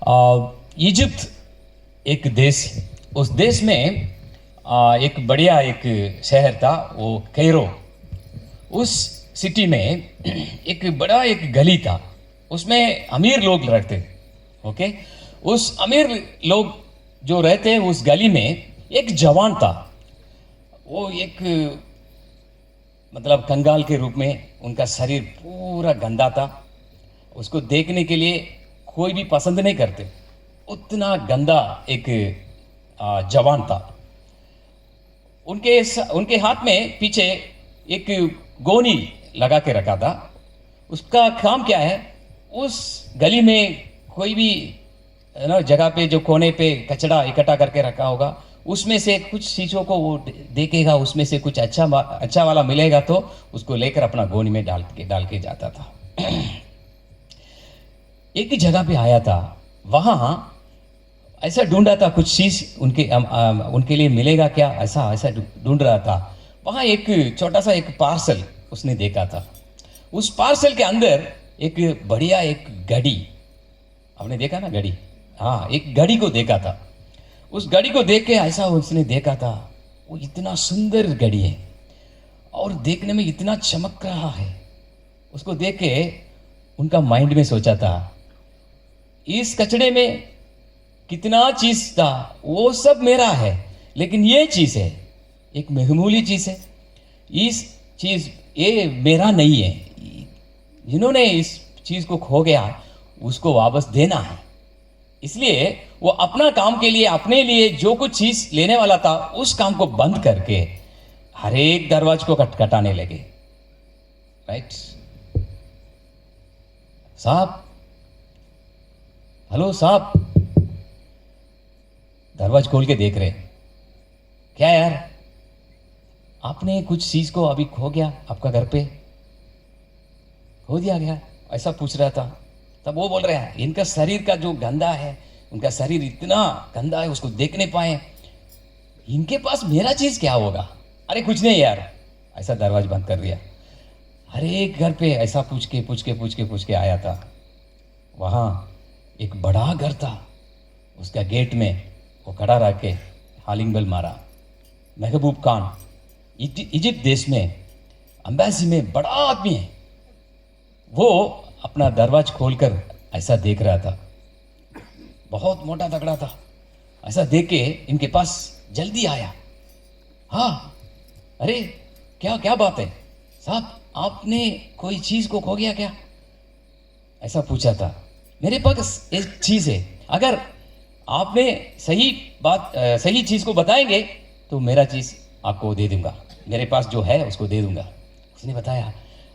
Egypt एक देश, उस देश में एक बढ़िया एक शहर था, वो कैरो। उस सिटी में एक बड़ा एक गली था, उसमें अमीर लोग रहते। ओके, उस अमीर लोग जो रहते उस गली में एक जवान था। वो एक मतलब कंगाल के रूप में, उनका शरीर पूरा गंदा था। उसको देखने के लिए कोई भी पसंद नहीं करते, उतना गंदा एक जवान था। उनके हाथ में पीछे एक गोनी लगा के रखा था। उसका काम क्या है, उस गली में कोई भी ना जगह पे जो कोने पे कचरा इकट्ठा करके रखा होगा, उसमें से कुछ चीज़ों को वो देखेगा, उसमें से कुछ अच्छा वाला मिलेगा तो उसको लेकर अपना गोनी में डाल के जाता था। एक ही जगह पे आया था, वहाँ ऐसा ढूंढा था कुछ चीज़ उनके लिए मिलेगा क्या, ऐसा ढूंढ रहा था। वहाँ एक छोटा सा एक पार्सल उसने देखा था। उस पार्सल के अंदर एक बढ़िया एक घड़ी, आपने देखा ना घड़ी, हाँ, एक घड़ी को देखा था। उस घड़ी को देख के ऐसा उसने देखा था, वो इतना सुंदर घड़ी है और देखने में इतना चमक रहा है। उसको देख के उनका माइंड में सोचा था, इस कचड़े में कितना चीज था, वो सब मेरा है, लेकिन ये चीज है एक महमूली चीज है। इस चीज ये मेरा नहीं है, जिन्होंने इस चीज को खो गया उसको वापस देना है। इसलिए वो अपना काम के लिए, अपने लिए जो कुछ चीज लेने वाला था, उस काम को बंद करके हर एक दरवाजे को खटखटाने लगे। राइट साहब, हेलो साहब, दरवाजा खोल के देख रहे, क्या यार आपने कुछ चीज को अभी खो गया, आपका घर पे खो दिया गया, ऐसा पूछ रहा था। तब वो बोल रहे हैं, इनका शरीर का जो गंदा है, उनका शरीर इतना गंदा है, उसको देख नहीं पाए, इनके पास मेरा चीज क्या होगा। अरे कुछ नहीं यार, ऐसा दरवाजा बंद कर दिया। हर एक घर पे ऐसा पूछ के आया था। वहां एक बड़ा घर था, उसका गेट में वो खड़ा रह के हालिंग बेल मारा। महबूब खान इजिप्ट देश में अम्बासी में बड़ा आदमी है, वो अपना दरवाजा खोलकर ऐसा देख रहा था। बहुत मोटा तगड़ा था, ऐसा देख के इनके पास जल्दी आया। हाँ, अरे क्या बात है साहब, आपने कोई चीज को खो गया क्या, ऐसा पूछा था। मेरे पास एक चीज है, अगर आपने सही चीज को बताएंगे तो मेरा चीज आपको दे दूंगा, मेरे पास जो है उसको दे दूंगा। उसने बताया,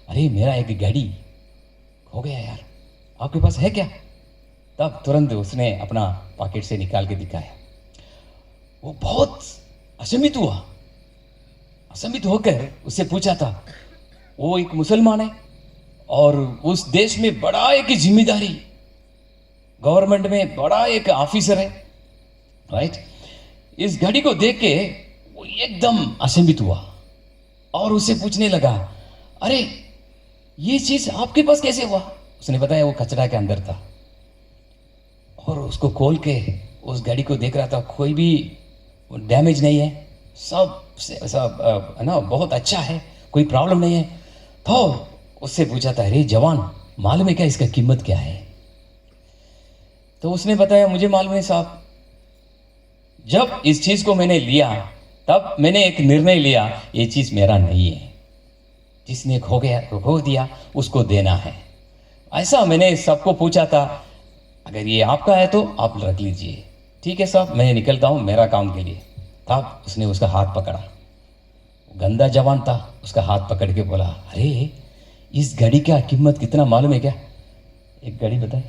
अरे मेरा एक घड़ी हो गया यार, आपके पास है क्या। तब तुरंत उसने अपना पॉकेट से निकाल के दिखाया। वो बहुत अचंभित हुआ, अचंभित होकर उससे पूछा था, वो एक मुसलमान है और उस देश में बड़ा एक जिम्मेदारी, गवर्नमेंट में बड़ा एक ऑफिसर है, राइट। इस घड़ी को देख के वो एकदम अचंभित हुआ और उससे पूछने लगा, अरे ये चीज आपके पास कैसे हुआ। उसने बताया वो कचरा के अंदर था और उसको खोल के उस घड़ी को देख रहा था, कोई भी डैमेज नहीं है, सब ना बहुत अच्छा है, कोई प्रॉब्लम नहीं है। तो उससे पूछा था, अरे जवान मालूम है क्या इसका कीमत क्या है। तो उसने बताया, मुझे मालूम है साहब, जब इस चीज को मैंने लिया तब मैंने एक निर्णय लिया, ये चीज मेरा नहीं है, जिसने खो दिया उसको देना है। ऐसा मैंने सबको पूछा था, अगर ये आपका है तो आप रख लीजिए, ठीक है साहब, मैं निकलता हूँ मेरा काम के लिए। तब उसने उसका हाथ पकड़ा, गंदा जवान था, उसका हाथ पकड़ के बोला, अरे इस घड़ी का कीमत कितना मालूम है क्या। एक घड़ी बताए,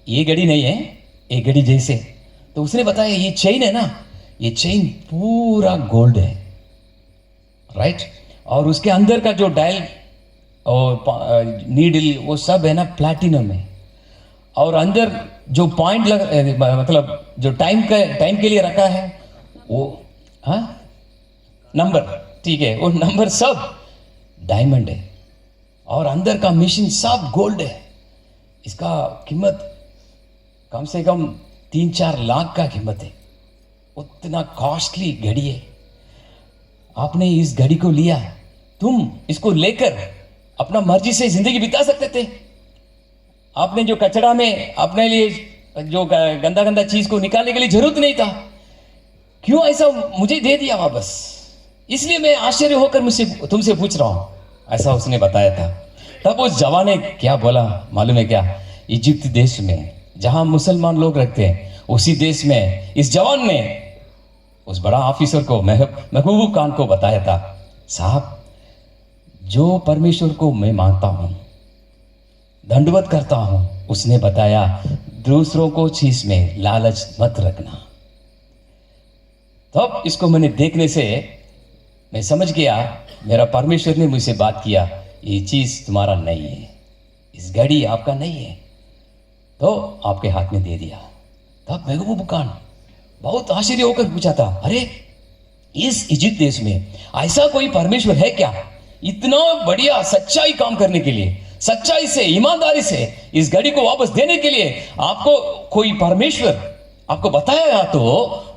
ये घड़ी नहीं है, एक घड़ी जैसे। तो उसने बताया, ये चेन है ना, ये चेन पूरा गोल्ड है, राइट, और उसके अंदर का जो डायल और नीडल वो सब है ना प्लैटिनम है, और अंदर जो पॉइंट मतलब जो टाइम के लिए रखा है वो, हाँ, नंबर, ठीक है, वो नंबर सब डायमंड है। और अंदर का मशीन सब गोल्ड है। इसका कीमत कम से कम 3-4 लाख का कीमत है। उतना कॉस्टली घड़ी है। आपने इस घड़ी को लिया, तुम इसको लेकर अपना मर्जी से जिंदगी बिता सकते थे। आपने जो कचरा में अपने लिए जो गंदा गंदा चीज को निकालने के लिए जरूरत नहीं था, क्यों ऐसा मुझे दे दिया वापस? इसलिए मैं आश्चर्य होकर मुझसे तुमसे पूछ रहा हूं। ऐसा उसने बताया था। तब उस जवान ने क्या बोला मालूम है क्या? इजिप्ट देश में जहां मुसलमान लोग रहते हैं, उसी देश में इस जवान ने उस बड़ा ऑफिसर को, महबूब खान को बताया था, साहब जो परमेश्वर को मैं मानता हूं, दंडवत करता हूं, उसने बताया दूसरों को चीज में लालच मत रखना। तब इसको मैंने देखने से मैं समझ गया, मेरा परमेश्वर ने मुझसे बात किया, ये चीज तुम्हारा नहीं है, इस घड़ी आपका नहीं है, तो आपके हाथ में दे दिया। तब महबूब खान बहुत आश्चर्य होकर पूछा था, अरे इस इजिप्ट देश में ऐसा कोई परमेश्वर है क्या, इतना बढ़िया सच्चाई काम करने के लिए, सच्चाई से, ईमानदारी से इस घड़ी को वापस देने के लिए आपको कोई परमेश्वर आपको बताया, तो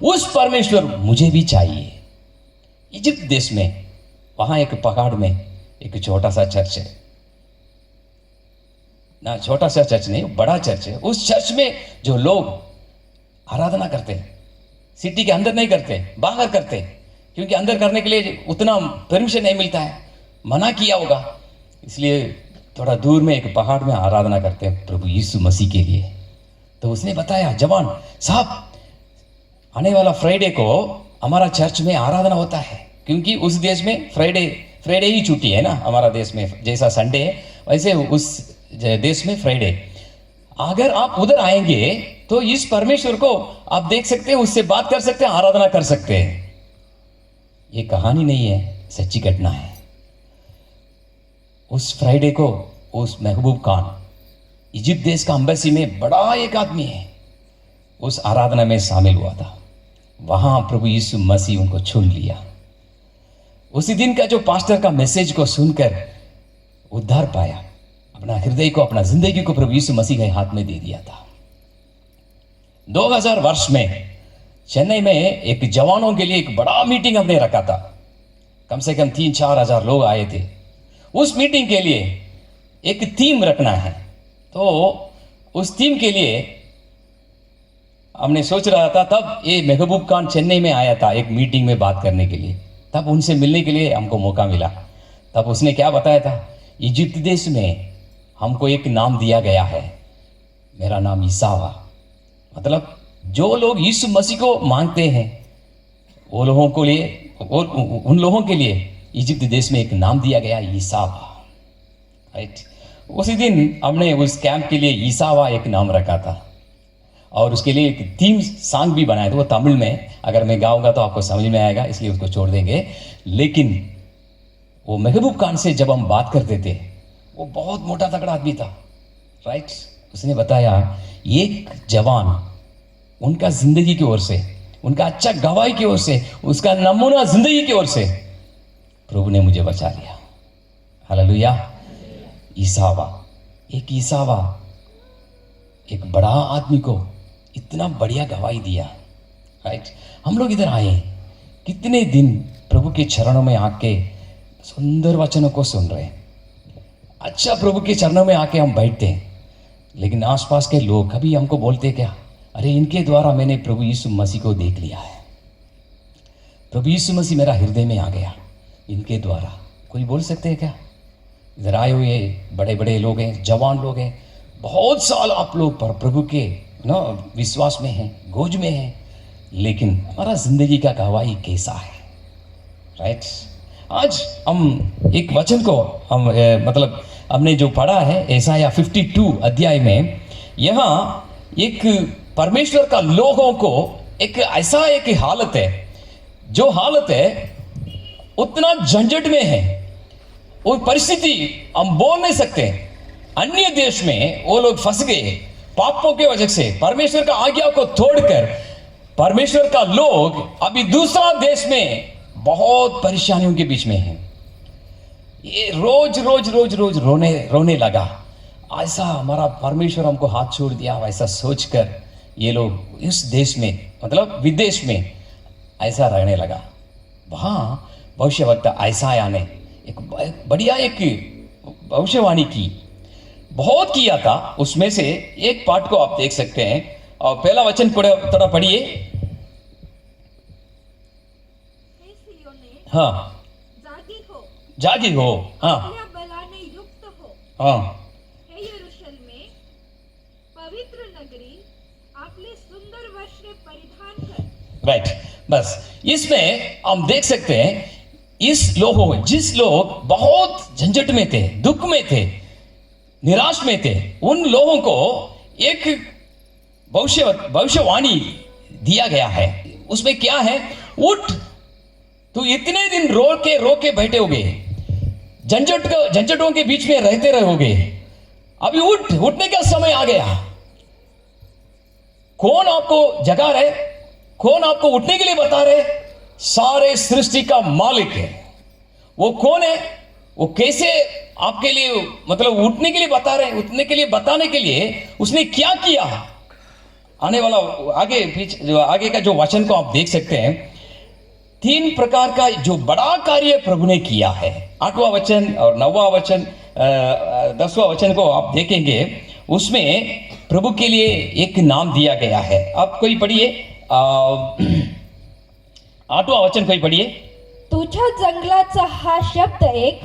उस परमेश्वर मुझे भी चाहिए। इजिप्ट देश में वहां एक पहाड़ में एक छोटा सा चर्च है ना, छोटा सा चर्च नहीं, बड़ा चर्च है। उस चर्च में जो लोग आराधना करते हैं, सिटी के अंदर नहीं करते, बाहर करते, क्योंकि अंदर करने के लिए उतना परमिशन नहीं मिलता है, मना किया होगा, इसलिए थोड़ा दूर में एक पहाड़ में आराधना करते हैं प्रभु यीशु मसीह के लिए। तो उसने बताया, जवान साहब आने वाला फ्राइडे को हमारा चर्च में आराधना होता है, क्योंकि उस देश में फ्राइडे ही छुट्टी है ना, हमारा देश में जैसा संडे है वैसे उस देश में फ्राइडे। अगर आप उधर आएंगे तो इस परमेश्वर को आप देख सकते हैं, उससे बात कर सकते हैं, आराधना कर सकते हैं। ये कहानी नहीं है, सच्ची घटना है। उस फ्राइडे को उस महबूब खान, इजिप्ट देश का एम्बेसी में बड़ा एक आदमी है, उस आराधना में शामिल हुआ था। वहां प्रभु यीशु मसीह उनको चुन लिया। उसी दिन का जो पास्टर का मैसेज को सुनकर उद्धार पाया, अपना हृदय को, अपना जिंदगी को प्रभु यीशु मसीह के हाथ में दे दिया था। 2000 वर्ष में चेन्नई में एक जवानों के लिए एक बड़ा मीटिंग हमने रखा था। कम से कम 3-4 हजार लोग आए थे। उस मीटिंग के लिए एक थीम रखना है, तो उस थीम के लिए हमने सोच रहा था। तब ये महबूब खान चेन्नई में आया था एक मीटिंग में बात करने के लिए। तब उनसे मिलने के लिए हमको मौका मिला। तब उसने क्या बताया था, इजिप्ट देश में हमको एक नाम दिया गया है, मेरा नाम ईसावा। मतलब जो लोग यीशु मसीह को मांगते हैं वो लोगों को लिए, उन लोगों के लिए इजिप्ट देश में एक नाम दिया गया, ईसावा। राइट। उसी दिन हमने उस कैंप के लिए ईसावा एक नाम रखा था, और उसके लिए एक थीम सॉन्ग भी बनाया था। वो तमिल में, अगर मैं गाऊंगा तो आपको समझ में आएगा, इसलिए उसको छोड़ देंगे। लेकिन वो महबूब खान से जब हम बात करते थे, वो बहुत मोटा तगड़ा आदमी था। राइट। उसने बताया, एक जवान उनका जिंदगी की ओर से, उनका अच्छा गवाही की ओर से, उसका नमूना जिंदगी की ओर से प्रभु ने मुझे बचा लिया। हालेलुया। ईसावा, एक ईसावा एक बड़ा आदमी को इतना बढ़िया गवाही दिया। राइट। हम लोग इधर आए, कितने दिन प्रभु के चरणों में आके सुंदर वचनों को सुन रहे हैं। अच्छा, प्रभु के चरणों में आके हम बैठते हैं, लेकिन आसपास के लोग कभी हमको बोलते क्या, अरे इनके द्वारा मैंने प्रभु यीशु मसीह को देख लिया है, प्रभु यीशु मसीह मेरा हृदय में आ गया इनके द्वारा। कोई बोल सकते हैं क्या? इधर आए हुए बड़े बड़े लोग हैं, जवान लोग हैं, बहुत साल आप लोग पर प्रभु के ना विश्वास में हैं, गोज में हैं, लेकिन हमारा जिंदगी का गवाही कैसा है? राइट। आज हम एक वचन को हम मतलब हमने जो पढ़ा है यशायाह 52 अध्याय में, यहाँ एक परमेश्वर का लोगों को एक ऐसा एक हालत है, जो हालत है उतना झंझट में है, वो परिस्थिति हम बोल नहीं सकते। अन्य देश में वो लोग फंस गए पापों के वजह से, परमेश्वर का आज्ञा को तोड़कर परमेश्वर का लोग अभी दूसरा देश में बहुत परेशानियों के बीच में है। ये रोज रोज रोज रोज रोने रोने लगा। ऐसा हमारा परमेश्वर हमको हाथ छोड़ दिया, ऐसा सोचकर ये लोग इस देश में, मतलब विदेश में ऐसा रहने लगा। वहां भविष्यवक्ता आयसाया ने एक बढ़िया एक भविष्यवाणी की, बहुत किया था। उसमें से एक पार्ट को आप देख सकते हैं, और पहला वचन थोड़ा पढ़िए। हाँ, जागी हो, हाँ, बलाने युक्त हो, हाँ, हे यरूशलेम पवित्र नगरी, आपले सुंदर वस्त्र परिधान कर। राइट। बस इसमें हम देख सकते हैं इस लोगों, जिस लोग बहुत झंझट में थे, दुख में थे, निराश में थे, उन लोगों को एक भविष्यवाणी दिया गया है। उसमें क्या है? उठ, तू इतने दिन रो के बैठे होगे, झंझटों के बीच में रहते रहोगे, अभी उठने का समय आ गया। कौन आपको जगा रहे? कौन आपको उठने के लिए बता रहे? सारे सृष्टि का मालिक है। वो कौन है? वो कैसे आपके लिए, मतलब उठने के लिए बता रहे? उठने के लिए बताने के लिए उसने क्या किया? आने वाला आगे का जो वचन को आप देख सकते हैं, 3 प्रकार का जो बड़ा कार्य प्रभु ने किया है। 8वां वचन और 9वां वचन, 10वां वचन को आप देखेंगे, उसमें प्रभु के लिए एक नाम दिया गया है। आप कोई पढ़िए, 8वां वचन कोई पढ़िए। तुझ्या जंगलाचा हा शब्द एक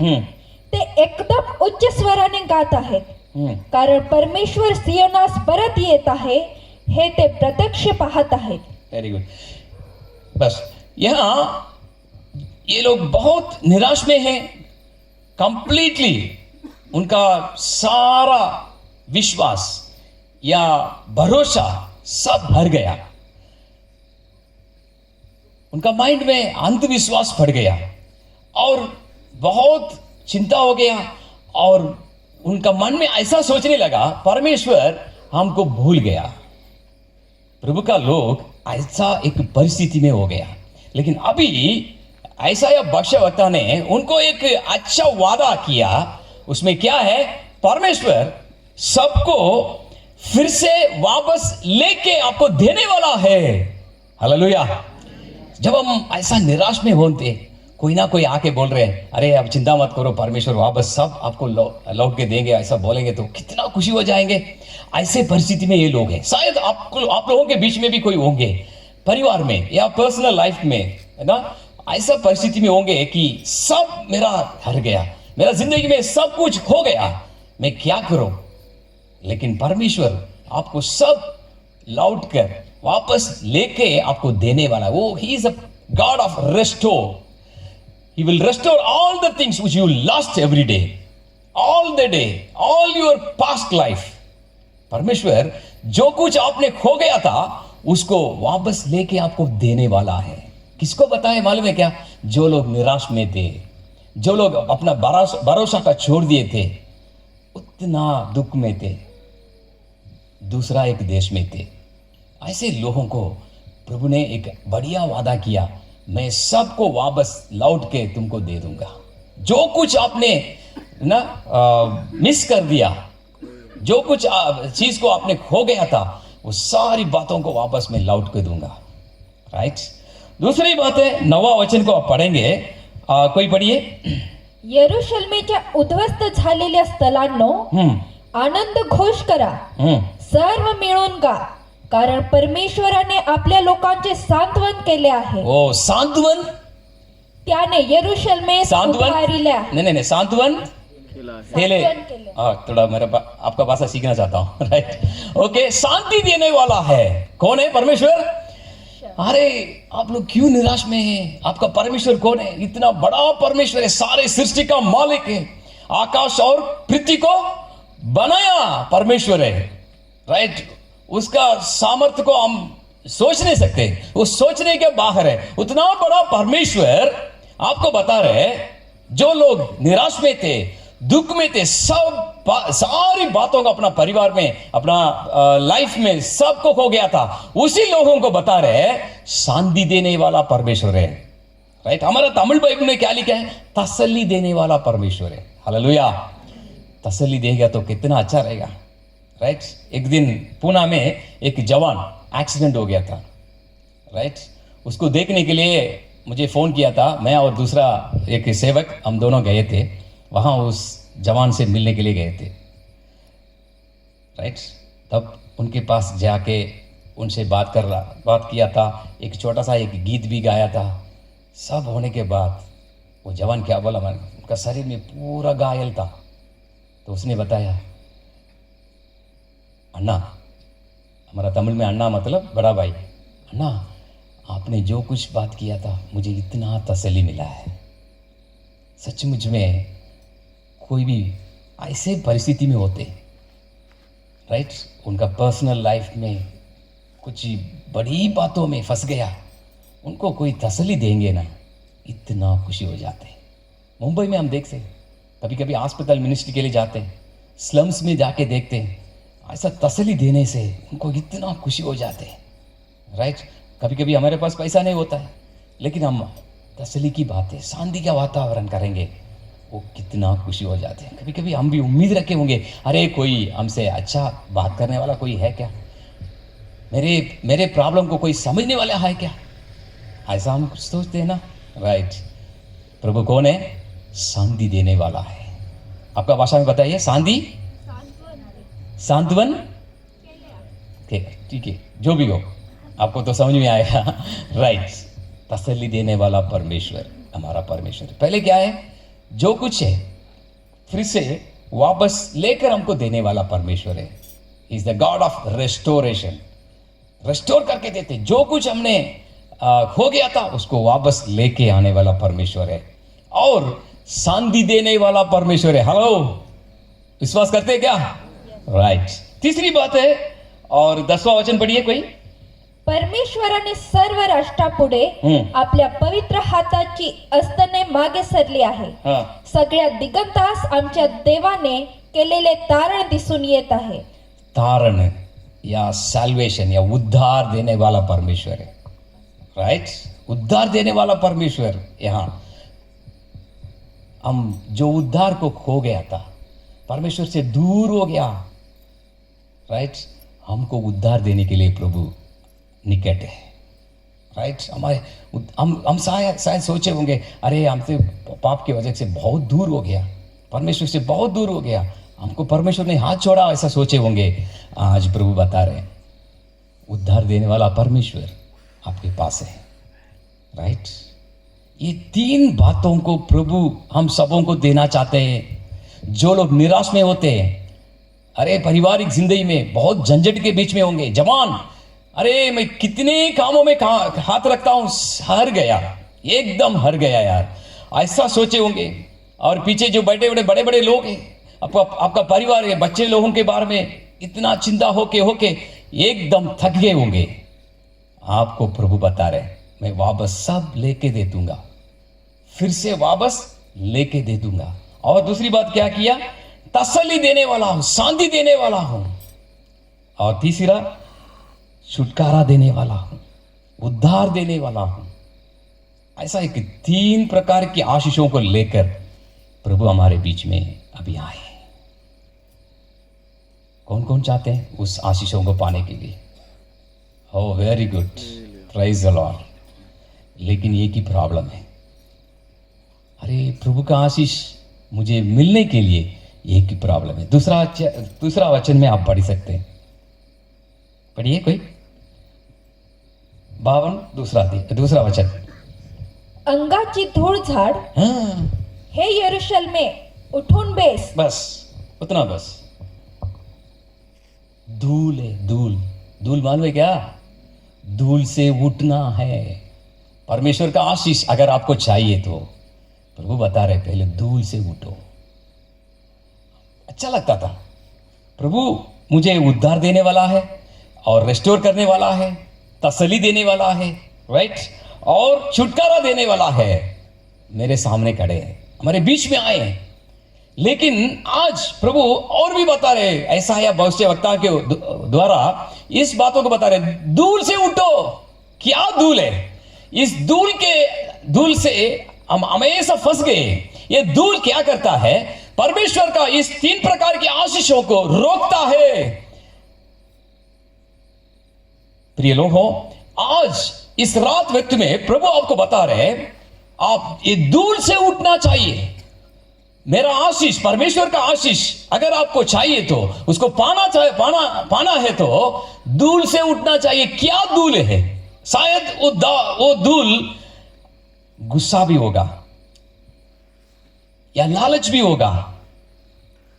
ते एकदम उच्च स्वराने गात आहेत, कारण परमेश्वर सियोनास परत येत आहे, हे ते प्रत्यक्ष पाहत आहेत। Very good. बस यहां ये लोग बहुत निराश में हैं, कंप्लीटली उनका सारा विश्वास या भरोसा सब भर गया, उनका माइंड में अंधविश्वास पड़ गया और बहुत चिंता हो गया, और उनका मन में ऐसा सोचने लगा परमेश्वर हमको भूल गया। प्रभु का लोग ऐसा एक परिस्थिति में हो गया। लेकिन अभी ऐसा या भविष्यवक्ता ने उनको एक अच्छा वादा किया। उसमें क्या है? परमेश्वर सबको फिर से वापस लेके आपको देने वाला है। हालेलुया। जब हम ऐसा निराश में होते, कोई ना कोई आके बोल रहे हैं, अरे अब चिंता मत करो, परमेश्वर वापस सब आपको लौट के देंगे, ऐसा बोलेंगे तो कितना खुशी हो जाएंगे। ऐसे परिस्थिति में ये लोग हैं। शायद आप लोगों के बीच में भी कोई होंगे, परिवार में या पर्सनल लाइफ में, है ना, ऐसा परिस्थिति में होंगे कि सब मेरा हर गया, मेरा जिंदगी में सब कुछ हो गया, मैं क्या करूं? लेकिन परमेश्वर आपको सब लौट कर वापस लेके आपको देने वाला। वो he is a god of restore. He will restore all the things which you lost every day, all the day, all your past life. परमेश्वर जो कुछ आपने खो गया था उसको वापस लेके आपको देने वाला है। किसको बताए मालूम है क्या? जो लोग निराश में थे, जो लोग अपना भरोसा का छोड़ दिए थे, उतना दुख में थे, दूसरा एक देश में थे, ऐसे लोगों को प्रभु ने एक बढ़िया वादा किया, मैं सबको वापस लौट के तुमको दे दूंगा। जो कुछ आपने ना मिस कर दिया, जो कुछ चीज को आपने खो गया था, वो सारी बातों को वापस मैं लौट के दूंगा। राइट। दूसरी बात है, 9वां वचन को आप पढ़ेंगे, कोई पढ़िए। यरूशलेमेच्या उद्ध्वस्त झालेल्या स्थलांनो, आनंद घोष करा, सर्व मिळून गा, कारण परमेश्वराने आपल्या लोकांचे सांत्वन केले आहे। ओ सांत्वन, त्याने यरूशलेमेस उभारिल्या। नहीं सांत्वन केले। थोड़ा मेरा आपका भाषा सीखना चाहता हूँ। Right, okay. शांति देने वाला है कौन है? परमेश्वर। अरे आप लोग क्यों निराश में हैं? आपका परमेश्वर कौन है? इतना बड़ा परमेश्वर है, सारे सृष्टि का मालिक है, आकाश और पृथ्वी को बनाया परमेश्वर है। राइट, उसका सामर्थ्य को हम सोच नहीं सकते, वो सोचने के बाहर है। उतना बड़ा परमेश्वर आपको बता रहे, जो लोग निराश में थे, दुख में थे, सारी बातों को अपना परिवार में, अपना लाइफ में सबको खो गया था, उसी लोगों को बता रहे शांति देने वाला परमेश्वर है। राइट। हमारा तमिल बाइबल में क्या लिखा है? तसल्ली देने वाला परमेश्वर है। हालेलुया। तसल्ली देगा तो कितना अच्छा रहेगा, राइट। एक दिन पुणे में एक जवान एक्सीडेंट हो गया था, राइट। उसको देखने के लिए मुझे फ़ोन किया था, मैं और दूसरा एक सेवक, हम दोनों गए थे वहाँ, उस जवान से मिलने के लिए गए थे, राइट। तब उनके पास जाके उनसे बात किया था, एक छोटा सा एक गीत भी गाया था। सब होने के बाद वो जवान क्या बोला, उनका शरीर में पूरा घायल था। तो उसने बताया, अन्ना, हमारा तमिल में अन्ना मतलब बड़ा भाई, अन्ना आपने जो कुछ बात किया था मुझे इतना तसल्ली मिला है। सचमुच में कोई भी ऐसे परिस्थिति में होते, राइट, उनका पर्सनल लाइफ में कुछ बड़ी बातों में फंस गया, उनको कोई तसल्ली देंगे ना, इतना खुशी हो जाते हैं। मुंबई में हम देखते हैं, कभी कभी अस्पताल मिनिस्ट्री के लिए जाते हैं, स्लम्स में जाके देखते हैं, ऐसा तसल्ली देने से उनको इतना खुशी हो जाते हैं, राइट। कभी कभी हमारे पास पैसा नहीं होता है, लेकिन हम तसल्ली की बातें, शांति का वातावरण करेंगे, वो कितना खुशी हो जाते हैं। कभी कभी हम भी उम्मीद रखे होंगे, अरे कोई हमसे अच्छा बात करने वाला कोई है क्या, मेरे प्रॉब्लम को कोई समझने वाला है क्या, ऐसा हम कुछ सोचते हैं ना, राइट। प्रभु कौन है? शांति देने वाला है। आपका भाषा में बताइए, शांति, सांत्वन, ठीक है, जो भी हो आपको तो समझ में आएगा, राइट। तसल्ली देने वाला परमेश्वर हमारा परमेश्वर। पहले क्या है? जो कुछ है फिर से वापस लेकर हमको देने वाला परमेश्वर है। Is the god of restoration. Restore करके देते, जो कुछ हमने खो गया था उसको वापस लेके आने वाला परमेश्वर है, और शांति देने वाला परमेश्वर है। हेलो, विश्वास करते हैं क्या? राइट। तीसरी बात है, और 10वां वचन पढ़िए कोई। परमेश्वराने सर्व राष्ट्रापुढे आपल्या पवित्र हाताची अस्तने मागे सरली आहे। सगळ्या दिगंतास आमच्या देवाने केलेले तारण दिसून येत आहे। तारण या सैल्वेशन या उद्धार देने वाला परमेश्वर है, राइट। उद्धार देने वाला परमेश्वर। यहाँ हम जो उद्धार को खो गया था, परमेश्वर से दूर हो गया, राइट, हमको उद्धार देने के लिए प्रभु निकट है, राइट। हमारे हम शायद सोचे होंगे, अरे हमसे पाप की वजह से बहुत दूर हो गया, परमेश्वर से बहुत दूर हो गया, हमको परमेश्वर ने हाथ छोड़ा, ऐसा सोचे होंगे। आज प्रभु बता रहे हैं, उद्धार देने वाला परमेश्वर आपके पास है, राइट। ये 3 बातों को प्रभु हम सबों को देना चाहते हैं। जो लोग निराश में होते हैं, अरे पारिवारिक जिंदगी में बहुत झंझट के बीच में होंगे, जवान, अरे मैं कितने कामों में हाथ रखता हूं, हार गया, एकदम हार गया यार, ऐसा सोचे होंगे। और पीछे जो बैठे बड़े बड़े लोग हैं, आपका परिवार है, बच्चे लोगों के बारे में इतना चिंता होके एकदम थक गए होंगे। आपको प्रभु बता रहे, मैं वापस सब लेके दे दूंगा, फिर से वापस लेके दे दूंगा। और दूसरी बात क्या किया? तसल्ली देने वाला हूं, शांति देने वाला हूं। और तीसरा, छुटकारा देने वाला हूं, उद्धार देने वाला हूं। ऐसा एक 3 प्रकार की आशीषों को लेकर प्रभु हमारे बीच में अभी आए। कौन कौन चाहते हैं उस आशीषों को पाने के लिए? हो, very good, praise the lord. लेकिन एक ही प्रॉब्लम है, अरे प्रभु का आशीष मुझे मिलने के लिए एक ही प्रॉब्लम है। दूसरा वचन में आप पढ़ सकते हैं, पढ़िए कोई। 52 दूसरा वचन। अंगाची धूळ झाड, हे यरूशलेमे उठून बेस। बस उतना, बस। धूल है, धूल मालूम है क्या? धूल से उठना है। परमेश्वर का आशीष अगर आपको चाहिए तो प्रभु बता रहे, पहले धूल से उठो। अच्छा लगता था, प्रभु मुझे उद्धार देने वाला है, और रेस्टोर करने वाला है, तसल्ली देने वाला है, राइट, और छुटकारा देने वाला है। मेरे सामने खड़े हैं, हमारे बीच में आए हैं। लेकिन आज प्रभु और भी बता रहे, ऐसा या भविष्यवक्ता के द्वारा इस बातों को बता रहे, धूल से उठो। क्या धूल है? इस धूल के धूल से हम हमेशा फंस गए। ये धूल क्या करता है? परमेश्वर का इस 3 प्रकार की आशीषों को रोकता है। प्रिय लोगों, आज इस रात व्यक्त में प्रभु आपको बता रहे हैं, आप ये धूल से उठना चाहिए। मेरा आशीष, परमेश्वर का आशीष अगर आपको चाहिए तो उसको पाना है तो धूल से उठना चाहिए। क्या धूल है? शायद वो धूल गुस्सा भी होगा या लालच भी होगा,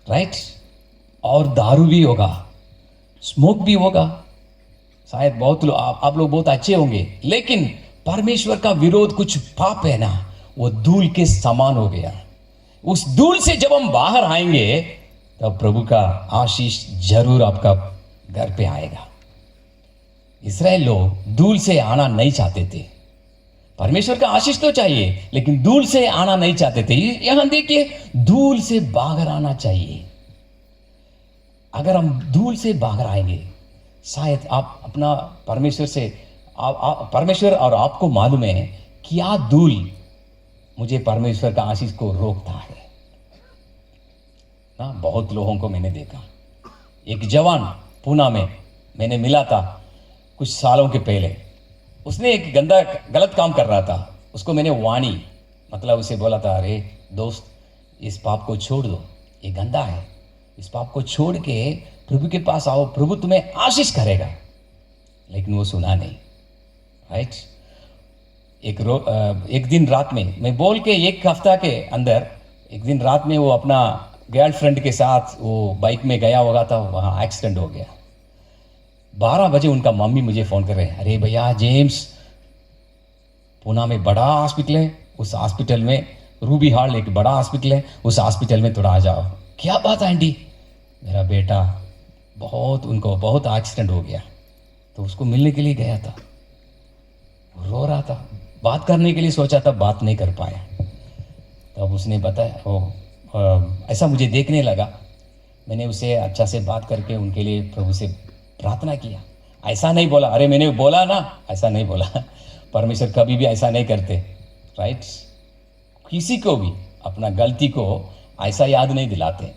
राइट? और दारू भी होगा, स्मोक भी होगा। शायद बहुत लोग आप लोग बहुत अच्छे होंगे, लेकिन परमेश्वर का विरोध कुछ पाप है ना, वो धूल के समान हो गया। उस धूल से जब हम बाहर आएंगे तब प्रभु का आशीष जरूर आपका घर पे आएगा। इस्राएल लोग धूल से आना नहीं चाहते थे। परमेश्वर का आशीष तो चाहिए, लेकिन धूल से आना नहीं चाहते थे। यहां देखिए, धूल से बाहर आना चाहिए। अगर हम धूल से बाहर आएंगे, शायद आप अपना परमेश्वर से परमेश्वर और आपको मालूम है क्या धूल मुझे परमेश्वर का आशीष को रोकता है ना। बहुत लोगों को मैंने देखा। एक जवान पूना में मैंने मिला था कुछ सालों के पहले। उसने एक गलत काम कर रहा था। उसको मैंने वाणी मतलब उसे बोला था, अरे दोस्त, इस पाप को छोड़ दो, ये गंदा है, इस पाप को छोड़ के प्रभु के पास आओ, प्रभु तुम्हें आशीष करेगा। लेकिन वो सुना नहीं, राइट? एक दिन रात में, मैं बोल के 1 हफ्ता के अंदर, एक दिन रात में वो अपना गर्लफ्रेंड के साथ वो बाइक में गया होगा था, वहाँ एक्सीडेंट हो गया। 12 बजे उनका मम्मी मुझे फ़ोन कर रहे हैं, अरे भैया जेम्स, पूना में बड़ा हॉस्पिटल है, उस हॉस्पिटल में रूबी हॉल एक बड़ा हॉस्पिटल है, उस हॉस्पिटल में थोड़ा आ जाओ। क्या बात है आंटी? मेरा बेटा उनको बहुत एक्सीडेंट हो गया, तो उसको मिलने के लिए गया था। रो रहा था, बात करने के लिए सोचा था, बात नहीं कर पाया। तब उसने बताया, ऐसा मुझे देखने लगा। मैंने उसे अच्छा से बात करके उनके लिए प्रभु से प्रार्थना किया। ऐसा नहीं बोला, अरे मैंने बोला ना, ऐसा नहीं बोला। परमेश्वर कभी भी ऐसा नहीं करते, राइट? किसी को भी अपना गलती को ऐसा याद नहीं दिलाते।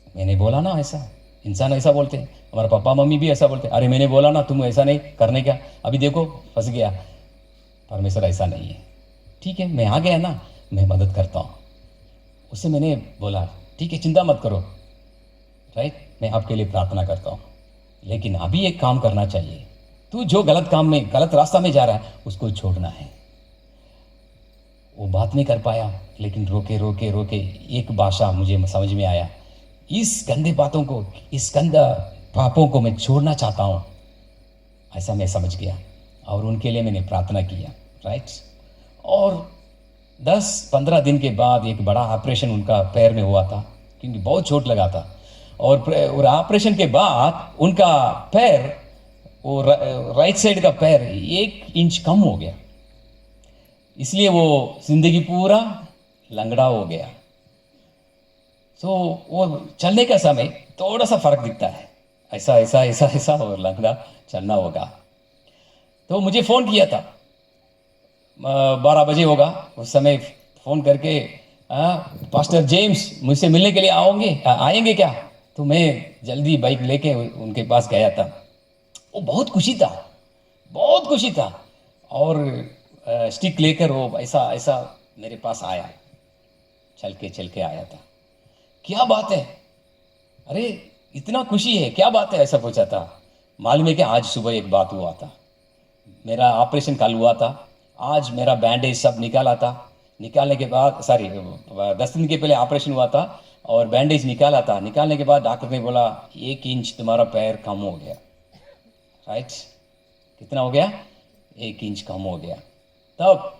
मैंने बोला ना, ऐसा इंसान ऐसा बोलते हैं। हमारे पापा मम्मी भी ऐसा बोलते हैं, अरे मैंने बोला ना, तुम ऐसा नहीं करने का, अभी देखो फंस गया। परमेश्वर ऐसा नहीं है। ठीक है, मैं आ गया ना, मैं मदद करता हूँ। उससे मैंने बोला, ठीक है, चिंता मत करो, राइट? मैं आपके लिए प्रार्थना करता हूँ, लेकिन अभी एक काम करना चाहिए। तू जो गलत रास्ता में जा रहा है, उसको छोड़ना है। वो बात नहीं कर पाया, लेकिन रोके रोके रोके एक भाषा मुझे समझ में आया, इस गंदे बातों को, इस गंदा पापों को मैं छोड़ना चाहता हूँ, ऐसा मैं समझ गया। और उनके लिए मैंने प्रार्थना किया, राइट? और 10-15 दिन के बाद एक बड़ा ऑपरेशन उनका पैर में हुआ था, क्योंकि बहुत चोट लगा था। और ऑपरेशन के बाद उनका पैर, वो राइट साइड का पैर 1 इंच कम हो गया, इसलिए वो जिंदगी पूरा लंगड़ा हो गया। तो वो चलने का समय थोड़ा सा फर्क दिखता है, ऐसा ऐसा ऐसा ऐसा और लंगड़ा चलना होगा। तो मुझे फ़ोन किया था, 12 बजे होगा उस समय, फ़ोन करके, पास्टर जेम्स मुझसे मिलने के लिए आएंगे क्या? तो मैं जल्दी बाइक लेके उनके पास गया था। वो बहुत खुशी था और स्टिक लेकर वो ऐसा ऐसा मेरे पास आया, चल के आया था। क्या बात है? अरे इतना खुशी है, क्या बात है? ऐसा पूछा था। मालूम है कि आज सुबह एक बात हुआ था। मेरा ऑपरेशन कल हुआ था, आज मेरा बैंडेज सब निकाला था। निकालने के बाद 10 दिन के पहले ऑपरेशन हुआ था और बैंडेज निकाला था। निकालने के बाद डॉक्टर ने बोला 1 इंच तुम्हारा पैर कम हो गया, राइट? कितना हो गया? 1 इंच कम हो गया। तब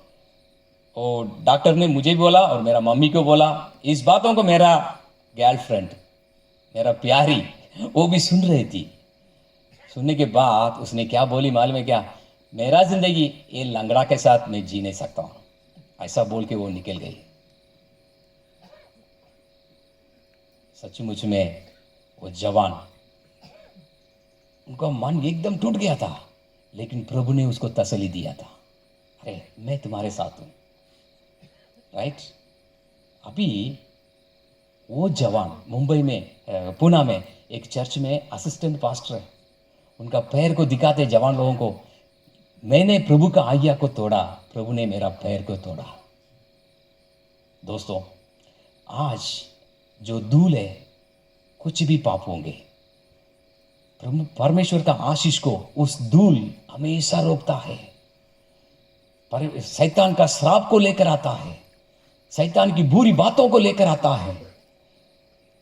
वो डॉक्टर ने मुझे बोला और मेरा मम्मी को बोला। इस बातों को मेरा गर्लफ्रेंड, मेरा प्यारी, वो भी सुन रही थी। सुनने के बाद उसने क्या बोली मालूम है क्या? मेरा जिंदगी ये लंगड़ा के साथ मैं जी नहीं सकता हूँ, ऐसा बोल के वो निकल गई। सचमुच में वो जवान, उनका मन एकदम टूट गया था, लेकिन प्रभु ने उसको तसल्ली दिया था, अरे मैं तुम्हारे साथ हूँ, राइट। अभी वो जवान मुंबई में पुणे में एक चर्च में असिस्टेंट पास्टर है, उनका पैर को दिखाते जवान लोगों को, मैंने प्रभु का आज्ञा को तोड़ा, प्रभु ने मेरा पैर को तोड़ा। दोस्तों, आज जो धूल है, कुछ भी पाप होंगे, प्रभु परमेश्वर का आशीष को उस धूल हमेशा रोकता है। पर शैतान का श्राप को लेकर आता है, शैतान की बुरी बातों को लेकर आता है।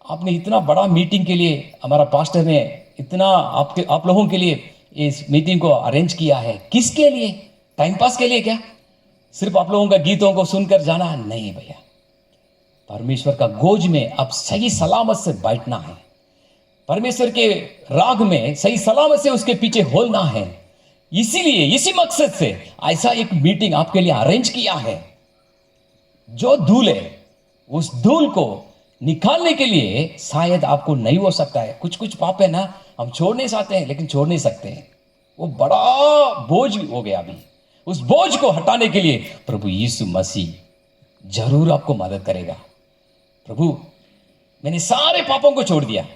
आपने इतना बड़ा मीटिंग के लिए, हमारा पास्टर ने इतना आप लोगों के लिए इस मीटिंग को अरेंज किया है, किसके लिए? टाइम पास के लिए क्या? सिर्फ आप लोगों का गीतों को सुनकर जाना? नहीं भैया, परमेश्वर का गोज में अब सही सलामत से बैठना है, परमेश्वर के राग में सही सलामत से उसके पीछे होलना है। इसीलिए इसी मकसद से ऐसा एक मीटिंग आपके लिए अरेंज किया है। जो धूल है, उस धूल को निकालने के लिए शायद आपको नहीं हो सकता है। कुछ कुछ पाप है ना, हम छोड़ नहीं सकते हैं, लेकिन छोड़ नहीं सकते हैं, वो बड़ा बोझ हो गया। अभी उस बोझ को हटाने के लिए प्रभु यीशु मसीह जरूर आपको मदद करेगा। प्रभु, मैंने सारे पापों को छोड़ दिया,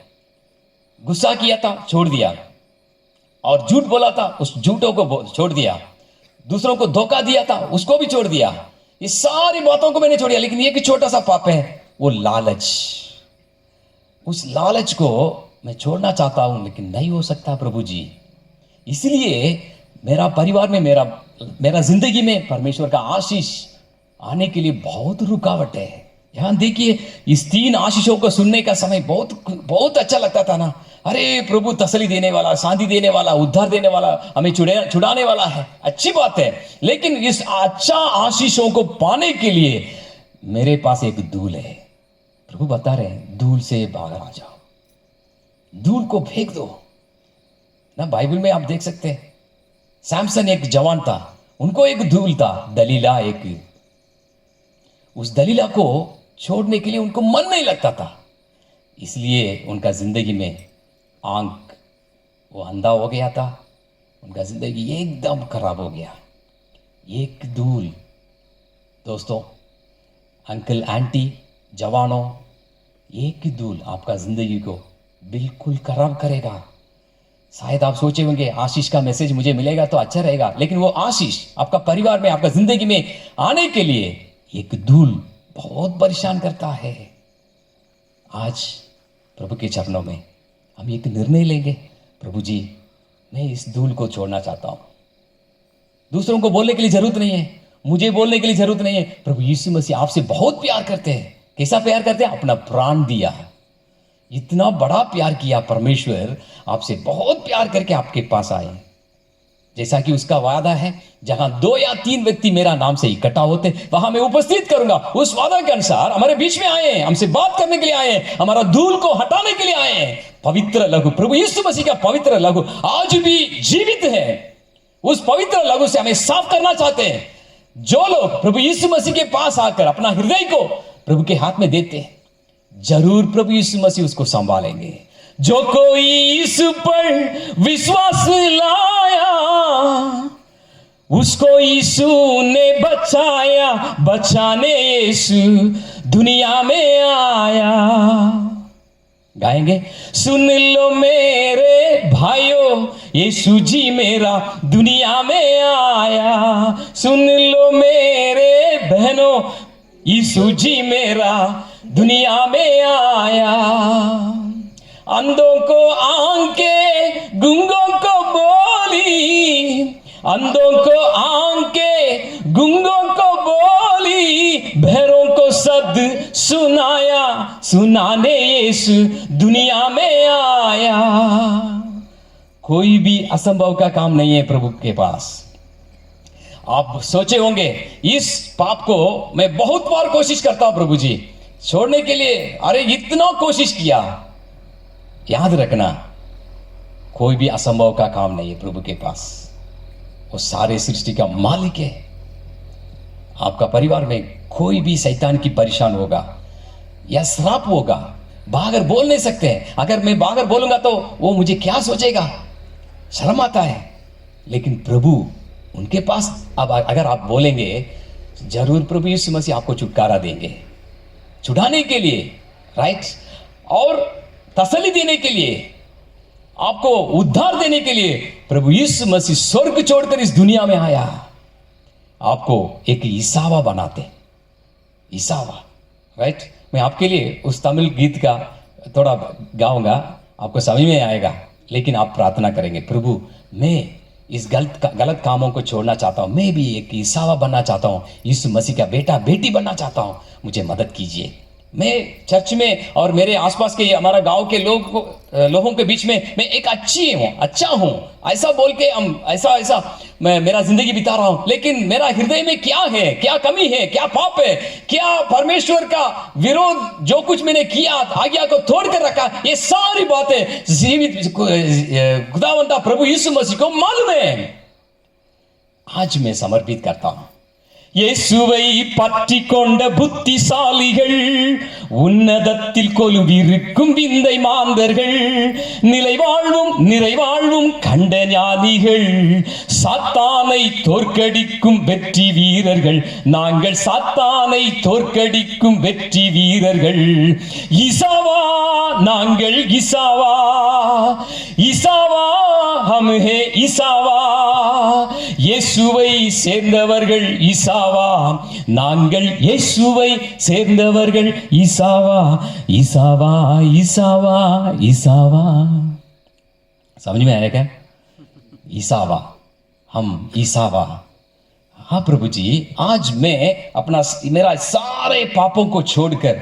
गुस्सा किया था छोड़ दिया, और झूठ बोला था उस झूठों को छोड़ दिया, दूसरों को धोखा दिया था उसको भी छोड़ दिया, ये सारी बातों को मैंने छोड़ दिया। लेकिन एक छोटा सा पाप है, वो लालच। उस लालच को मैं छोड़ना चाहता हूं, लेकिन नहीं हो सकता प्रभु जी। इसलिए मेरा परिवार में, मेरा जिंदगी में परमेश्वर का आशीष आने के लिए बहुत रुकावट है। यहां देखिए, इस 3 आशीषों को सुनने का समय बहुत अच्छा लगता था ना। अरे प्रभु तसल्ली देने वाला, शांति देने वाला, उद्धार देने वाला, हमें छुड़ाने वाला है, अच्छी बात है। लेकिन इस अच्छा आशीषों को पाने के लिए मेरे पास एक धूल है। प्रभु बता रहे हैं, धूल से बाहर आ जाओ, धूल को फेंक दो ना। बाइबल में आप देख सकते हैं, सैमसन एक जवान था, उनको एक धूल था, दलीला एक। उस दलीला को छोड़ने के लिए उनको मन नहीं लगता था, इसलिए उनका जिंदगी में आंख वो अंधा हो गया था, उनका जिंदगी एकदम खराब हो गया। एक धूल, दोस्तों, अंकल आंटी, जवानों, एक धूल आपका जिंदगी को बिल्कुल खराब करेगा। शायद आप सोचे होंगे आशीष का मैसेज मुझे मिलेगा तो अच्छा रहेगा, लेकिन वो आशीष आपका परिवार में, आपका जिंदगी में आने के लिए एक धूल बहुत परेशान करता है। आज प्रभु के चरणों में हम एक निर्णय लेंगे, प्रभु जी मैं इस धूल को छोड़ना चाहता हूं। दूसरों को बोलने के लिए जरूरत नहीं है, मुझे बोलने के लिए जरूरत नहीं है। प्रभु यीशु मसीह आपसे बहुत प्यार करते हैं। कैसा प्यार करते हैं? अपना प्राण दिया। इतना बड़ा प्यार किया परमेश्वर, आपसे बहुत प्यार करके आपके पास आए। जैसा कि उसका वादा है, जहां 2 या 3 व्यक्ति मेरा नाम से इकट्ठा होते, वहां मैं उपस्थित करूंगा। उस वादा के अनुसार हमारे बीच में आए हैं, हमसे बात करने के लिए आए हैं, हमारा धूल को हटाने के लिए आए हैं। पवित्र लहू, प्रभु यीशु मसीह का पवित्र लहू आज भी जीवित है। उस पवित्र लहू से हमें साफ करना चाहते हैं। जो लोग प्रभु यीशु मसीह के पास आकर अपना हृदय को प्रभु के हाथ में देते हैं, जरूर प्रभु यीशु मसीह उसको संभालेंगे। जो कोई यीशु पर विश्वास लाया, उसको यीशु ने बचाया, बचाने यीशु दुनिया में आया। गाएंगे, सुन लो मेरे भाइयों, यीशु जी मेरा दुनिया में आया। सुन लो मेरे बहनों, यीशु जी मेरा दुनिया में आया। अंधों को आंखें, गूंगों को बोली, अंधों को आंखें, गूंगों को बोली, बहरों को शब्द सुनाया, सुनाने यीशु दुनिया में आया। कोई भी असंभव का काम नहीं है प्रभु के पास। आप सोचे होंगे, इस पाप को मैं बहुत बार कोशिश करता हूं प्रभु जी छोड़ने के लिए, अरे इतना कोशिश किया। याद रखना, कोई भी असंभव का काम नहीं है प्रभु के पास। वो सारे सृष्टि का मालिक है। आपका परिवार में कोई भी शैतान की परेशान होगा या श्राप होगा, बाहर बोल नहीं सकते हैं। अगर मैं बाहर बोलूंगा तो वो मुझे क्या सोचेगा, शर्म आता है। लेकिन प्रभु उनके पास, अब अगर आप बोलेंगे जरूर प्रभु यीशु मसीह आपको छुटकारा देंगे, छुड़ाने के लिए, राइट, और तसल्ली देने के लिए, आपको उद्धार देने के लिए प्रभु यीशु मसीह स्वर्ग छोड़कर इस दुनिया में आया, आपको एक ईसावा बनाते, ईसावा, राइट। मैं आपके लिए उस तमिल गीत का थोड़ा गाऊंगा, आपको समझ में आएगा, लेकिन आप प्रार्थना करेंगे, प्रभु मैं इस गलत कामों को छोड़ना चाहता हूं, मैं भी एक ईसावा बनना चाहता हूं, यीशु मसीह का बेटा बेटी बनना चाहता हूं, मुझे मदद कीजिए। मैं चर्च में और मेरे आसपास के हमारा गांव के लोगों के बीच में मैं एक अच्छा हूं, ऐसा बोल के हम ऐसा मैं मेरा जिंदगी बिता रहा हूं, लेकिन मेरा हृदय में क्या है, क्या कमी है, क्या पाप है, क्या परमेश्वर का विरोध जो कुछ मैंने किया, आज्ञा को तोड़ कर रखा, ये सारी बातें जीवित खुदावंता प्रभु यीशु मसीह को मालूम है। आज मैं समर्पित करता हूं। இயேசுவை பற்றி கொண்ட புத்திசாலிகள், உன்னதத்தில் கொலுவிருக்கும் விந்தை மாந்தர்கள், நிறைவாழ்வும் கண்ட ஞானிகள், சாத்தானை தோற்கடிக்கும் வெற்றி வீரர்கள், நாங்கள் சாத்தானை தோற்கடிக்கும் வெற்றி வீரர்கள், ईसावा நாங்கள் ईसावा, ईसावा हम है ईसावा, இயேசுவை சேர்ந்தவர்கள் ईसावा, நாங்கள் இயேசுவை சேர்ந்தவர்கள் ईसावा, ईसावा ईसावा ईसावा। समझ में आया क्या? ईसावा, हम ईसावा। हाँ प्रभु जी, आज मैं मेरा सारे पापों को छोड़कर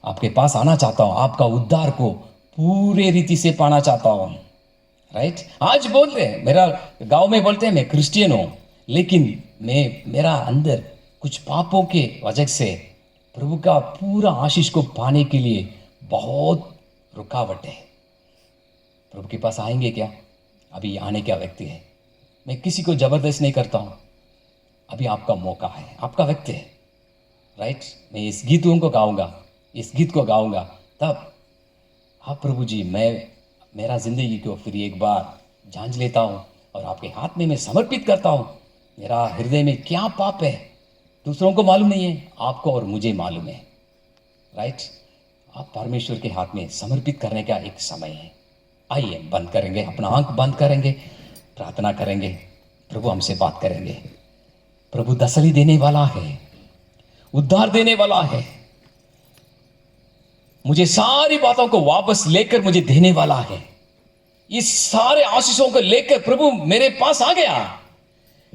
आपके पास आना चाहता हूं, आपका उद्धार को पूरे रीति से पाना चाहता हूं, राइट। आज बोलते हैं, मेरा गांव में बोलते हैं मैं क्रिश्चियन हूं, लेकिन मेरा अंदर कुछ पापों के वजह से प्रभु का पूरा आशीष को पाने के लिए बहुत रुकावट है। प्रभु के पास आएंगे क्या? अभी आने का व्यक्ति है, मैं किसी को जबरदस्त नहीं करता हूं, अभी आपका मौका है, आपका व्यक्ति है, राइट। मैं इस गीत को गाऊंगा तब, हाँ प्रभु जी, मैं मेरा जिंदगी को फिर एक बार जांच लेता हूं और आपके हाथ में मैं समर्पित करता हूं। मेरा हृदय में क्या पाप है दूसरों को मालूम नहीं है, आपको और मुझे मालूम है, राइट। आप परमेश्वर के हाथ में समर्पित करने का एक समय है। आइए बंद करेंगे, अपना आंख बंद करेंगे, प्रार्थना करेंगे, प्रभु हमसे बात करेंगे। प्रभु तसल्ली देने वाला है, उद्धार देने वाला है, मुझे सारी बातों को वापस लेकर मुझे देने वाला है। इस सारे आशीषों को लेकर प्रभु मेरे पास आ गया,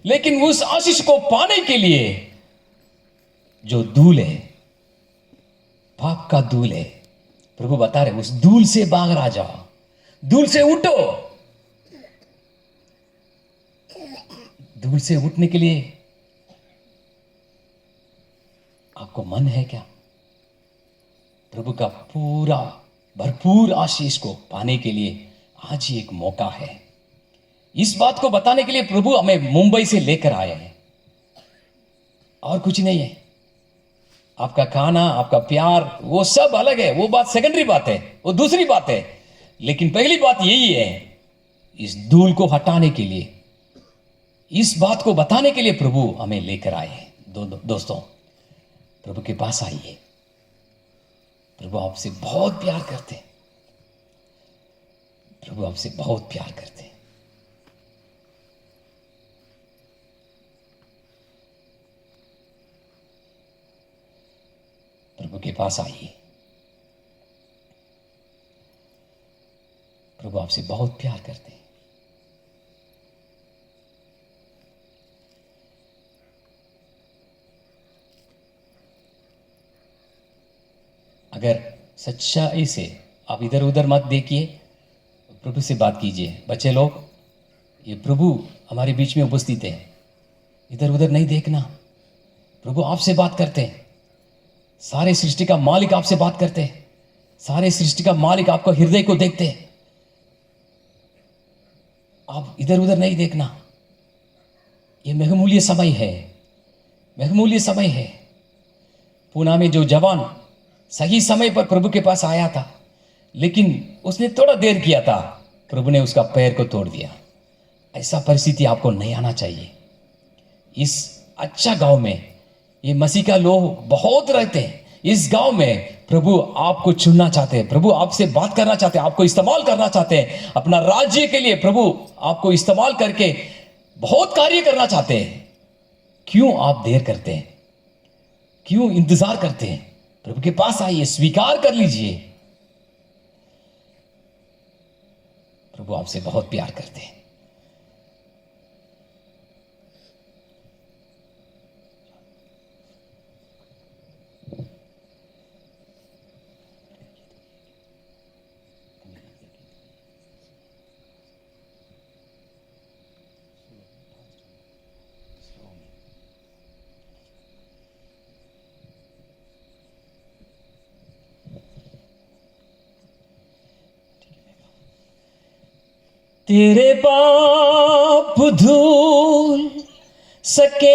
लेकिन उस आशीष को पाने के लिए जो धूल है, पाप का धूल है, प्रभु बता रहे उस धूल से बाहर आ जाओ, धूल से उठो। धूल से उठने के लिए आपको मन है क्या? प्रभु का पूरा भरपूर आशीष को पाने के लिए आज ही एक मौका है। इस बात को बताने के लिए प्रभु हमें मुंबई से लेकर आए हैं, और कुछ नहीं है। आपका खाना, आपका प्यार, वो सब अलग है, वो बात सेकेंडरी बात है, वो दूसरी बात है, लेकिन पहली बात यही है, इस धूल को हटाने के लिए, इस बात को बताने के लिए प्रभु हमें लेकर आए हैं। दोस्तों, प्रभु के पास आइए, प्रभु आपसे बहुत प्यार करते हैं, प्रभु आपसे बहुत प्यार करते हैं। प्रभु के पास आइए, प्रभु आपसे बहुत प्यार करते हैं। अगर सच्चाई से आप इधर उधर मत देखिए, प्रभु से बात कीजिए। बच्चे लोग, ये प्रभु हमारे बीच में उपस्थित है, इधर उधर नहीं देखना। प्रभु आपसे बात करते हैं, सारे सृष्टि का मालिक आपसे बात करते हैं, सारे सृष्टि का मालिक आपको हृदय को देखते हैं। आप इधर उधर नहीं देखना, ये महमूल्य समय है, महमूल्य समय है। पूना में जो जवान सही समय पर प्रभु के पास आया था, लेकिन उसने थोड़ा देर किया था, प्रभु ने उसका पैर को तोड़ दिया। ऐसा परिस्थिति आपको नहीं आना चाहिए। इस अच्छा गांव में ये मसीह का लोग बहुत रहते हैं इस गांव में। प्रभु आपको चुनना चाहते हैं, प्रभु आपसे बात करना चाहते हैं, आपको इस्तेमाल करना चाहते हैं अपना राज्य के लिए। प्रभु आपको इस्तेमाल करके बहुत कार्य करना चाहते हैं। क्यों आप देर करते हैं? क्यों इंतजार करते हैं? प्रभु के पास आइए, स्वीकार कर लीजिए। प्रभु आपसे बहुत प्यार करते हैं। तेरे पाप धूल सकेंगे,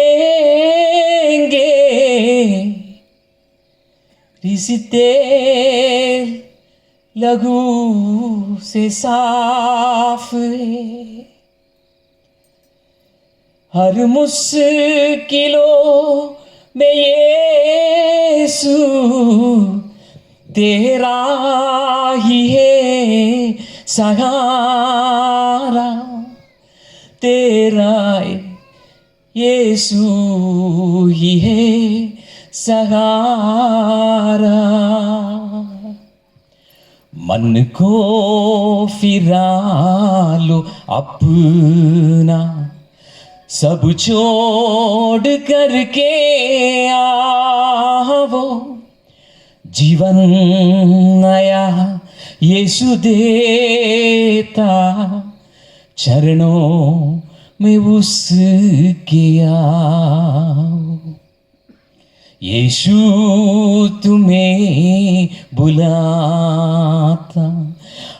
रिश्ते लहू से साफ है। हर मुश्किलों में यीशु तेरा ही है सहारा, तेरा यीशु ही है सहारा। मन को फिरा लो अपना, सब छोड़ करके आओ, जीवन नया यीशु देता, चरणों में उसके आओ। यीशु तुम्हें बुलाता,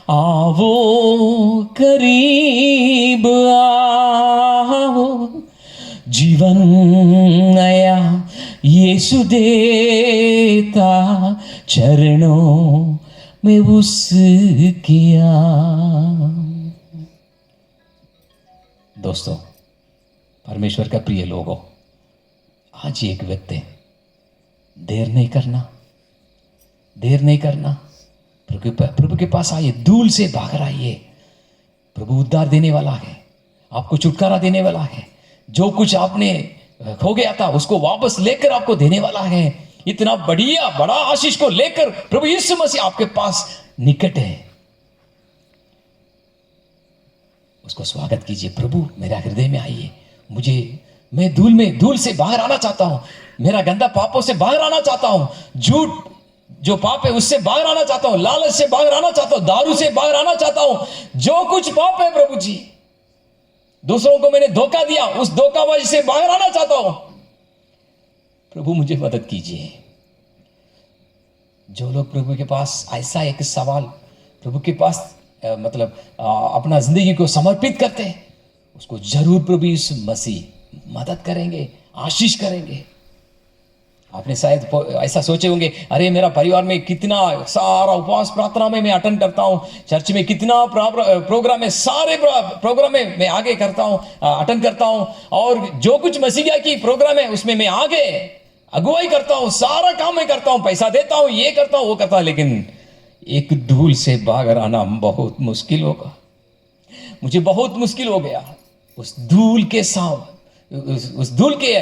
आओ करीब आओ, जीवन नया यीशु देता, चरणों में उसके आओ। दोस्तों, परमेश्वर का प्रिय लोगों, आज एक व्यक्ति देर नहीं करना, देर नहीं करना। प्रभु के पास आइए, धूल से भाग आइए। प्रभु उद्धार देने वाला है, आपको छुटकारा देने वाला है। जो कुछ आपने खो गया था उसको वापस लेकर आपको देने वाला है। इतना बढ़िया बड़ा आशीष को लेकर प्रभु यीशु मसीह आपके पास निकट है। उसको स्वागत कीजिए। प्रभु मेरा हृदय में आइए, मैं धूल से बाहर आना चाहता हूं, मेरा गंदा पापों से बाहर आना चाहता हूं, झूठ जो पाप है उससे बाहर आना चाहता हूं, लालच से बाहर आना चाहता हूं, दारू से बाहर आना चाहता हूं। जो कुछ पाप है प्रभु जी, दूसरों को मैंने धोखा दिया, उस धोखाबाजी से बाहर आना चाहता हूं। प्रभु मुझे मदद कीजिए। जो लोग प्रभु के पास ऐसा एक सवाल प्रभु के पास अपना जिंदगी को समर्पित करते हैं, उसको जरूर प्रभु यीशु मसीह मदद करेंगे, आशीष करेंगे। आपने शायद ऐसा सोचे होंगे, अरे मेरा परिवार में कितना सारा उपवास प्रार्थना में मैं अटेंड करता हूँ, चर्च में कितना प्रोग्राम है, सारे प्रोग्राम में मैं आगे करता हूँ, अटेंड करता हूँ, और जो कुछ मसीहा की प्रोग्राम है उसमें मैं आगे अगुवाई करता हूँ, सारा काम मैं करता हूँ, पैसा देता हूँ, ये करता हूँ, वो करता हूँ, लेकिन एक धूल से बाहर आना बहुत मुश्किल होगा। मुझे बहुत मुश्किल हो गया। उस धूल के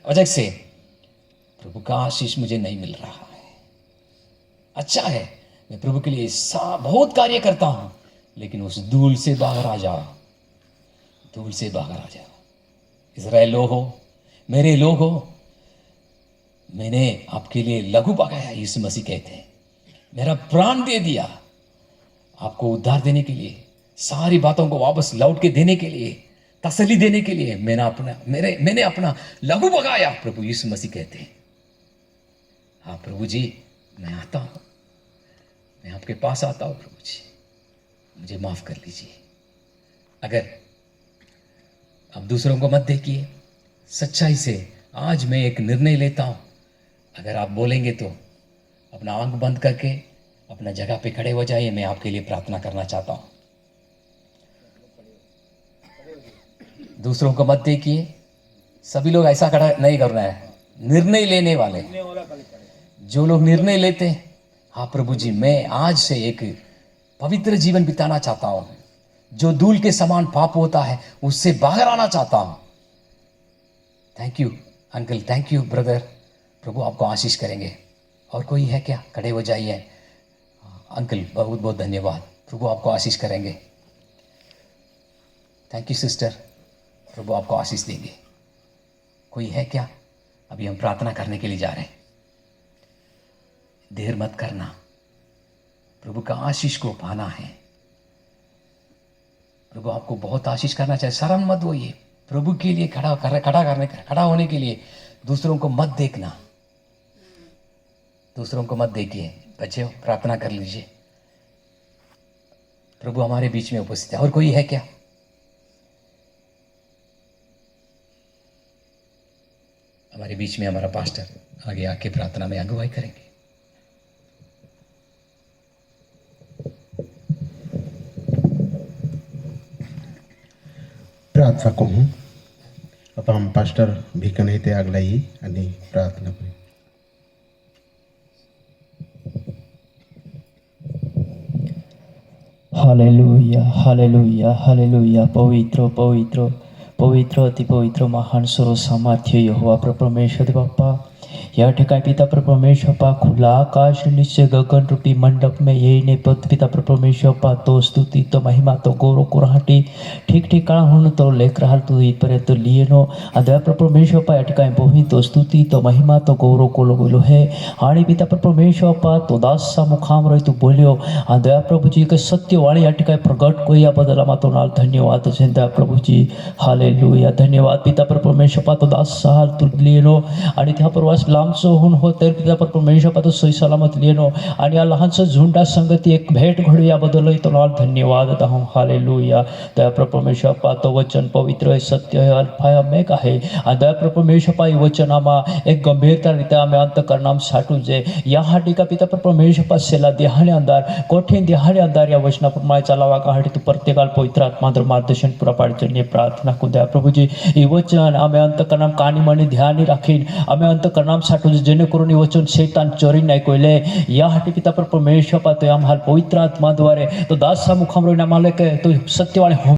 वजह से प्रभु का आशीष मुझे नहीं मिल रहा है। अच्छा है, मैं प्रभु के लिए बहुत कार्य करता हूं, लेकिन उस धूल से बाहर आ जाओ, धूल से बाहर आ जाओ। इज़राइल लोग हो, मेरे लोग हो, मैंने आपके लिए लहू बहाया, यीशु मसीह कहते हैं, मेरा प्राण दे दिया आपको उद्धार देने के लिए, सारी बातों को वापस लौट के देने के लिए, तसल्ली देने के लिए मैंने अपना लहू बहाया, प्रभु यीशु मसीह कहते हैं। हाँ प्रभु जी, मैं आता हूँ, मैं आपके पास आता हूँ। प्रभु जी मुझे माफ कर लीजिए। अगर आप दूसरों को मत देखिए, सच्चाई से आज मैं एक निर्णय लेता हूँ। अगर आप बोलेंगे तो अपना आंख बंद करके अपना जगह पे खड़े हो जाइए, मैं आपके लिए प्रार्थना करना चाहता हूँ। दूसरों को मत देखिए, सभी लोग ऐसा खड़ा नहीं करना है, निर्णय लेने वाले, जो लोग निर्णय लेते हैं, हाँ प्रभु जी, मैं आज से एक पवित्र जीवन बिताना चाहता हूँ, जो धूल के समान पाप होता है उससे बाहर आना चाहता हूँ। Thank you uncle, thank you brother, प्रभु आपको आशीष करेंगे। और कोई है क्या? खड़े हो जाइए। अंकल बहुत बहुत धन्यवाद, प्रभु आपको आशीष करेंगे। थैंक यू सिस्टर, प्रभु आपको आशीष देंगे। कोई है क्या? अभी हम प्रार्थना करने के लिए जा रहे हैं, देर मत करना, प्रभु का आशीष को पाना है। प्रभु आपको बहुत आशीष करना चाहिए, शर्म मत होइए, प्रभु के लिए खड़ा होने के लिए दूसरों को मत देखना, दूसरों को मत देखिए। बच्चे प्रार्थना कर लीजिए, प्रभु हमारे बीच में उपस्थित है। और कोई है क्या? हमारे बीच में हमारा पास्टर आगे आके प्रार्थना में अगुवाई करेंगे। प्रार्थना करूँ आता हम पास्टर भिकन ते आगलाई आणि प्रार्थना करू। Hallelujah hallelujah hallelujah. पवित्र पवित्र पवित्र अति पवित्र महान सर्व सामर्थ्य यहोवा परमेश्वर बाप्पा, या ठिकाणी पिता परमेश्वर पा खुला आकाश निश्चय गगन रूपी मंडप में येणे पद पिता परमेश्वर पा तो स्तुति तो महिमा तो गौरव कुराहटी ठीक ठिकाणा म्हणून तो लेख राहल तू इथपर्यंत लिहिनो अद्या परमेश्वर पा या ठिकाणी बोही तो स्तुति तो महिमा तो गौरव को बोलो है। आणि पिता परमेश्वर पा तो दासा मुखाम रही तू बोलियो अद्या प्रभु जी के सत्य वाणी या ठिकाणी प्रगट को या बदला मा तो नाल धन्यवाद दया प्रभु जी। हालेलुया धन्यवाद पिता परमेश्वर पा तो दासा हाल तू लिहिनो आणि त्या प्रवास लांबसो होऊन हो तर पिता परमेश्वर पा तो सही सलामत लिहिनो आणि या लहानसं झुंडा संगती एक भेट घडू याबद्दल तो नाल धन्यवाद देता हूँ। हालेलुया दया परमेश्वर पा तो वचन पवित्र है, सत्य है, अल्फा है, ओमेगा है। दया परमेश्वर पा वचन आमा एक गंभीरता रीते आम्ही अंतकरणाम साठू जे या हाटी का पिता परमेश्वर पा सेला देहाने अंधार कठीण देहाने अंधार या वचनाप्रमाणे चालावा का हाटी तू प्रत्येकाला पवित्र आत्मा मार्गदर्शन पुरा पाडचे प्रार्थना को दया प्रभु जी। ये वचन आम्ही अंतकरणाम कानी मनी ध्यानी राखीन आम्ही अंतकरणाम साठू जेणेकरून हे वचन शैतान चोरी नाही कोयले या हाटी पिता परमेश्वर पा तो आम्हाला पवित्र आत्मा द्वारे तो दासा मुखाम रोईन आम्हाला तो सत्यवाणी